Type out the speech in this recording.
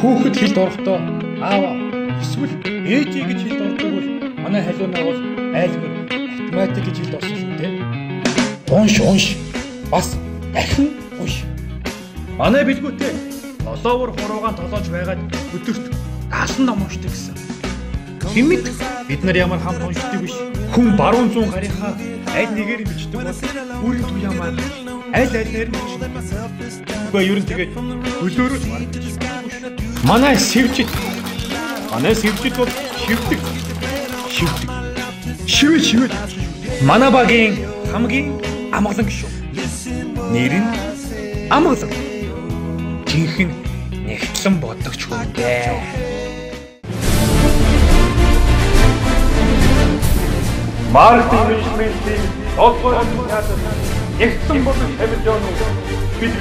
Хүүхэд хэлд орохдоо аав эсвэл ээжээ гэж хэлд ордог бол манай халуунаа бол айлмөр математик гэж хэлд орсон шүү дээ. Унш бас дахин унш. Манай билгүүтэй долоовор хуруугаан толоож байгаад өдөрт 70 ном уншдаг гэсэн. Хэмэд бид нар ямар хамт уншдаг биш. Хүн баруун зүүн гарийнхаа аль нэгээр бичдэг бол үрийн туяамаар аль аль нь бичдэг. Гэхдээ ер нь тэгээд хөлөөрөө ч маргаж. Манай сэвжид бол шивдэг. Манай багийн хамгийн амгалан гişүү. Нэр нь амгалан. Жинхэнэ нэгтлэн бодогч хүн дээ. Маркетинг менежментийн 7 дугаар ангид нэгтлэн бодогч Хамилжон бид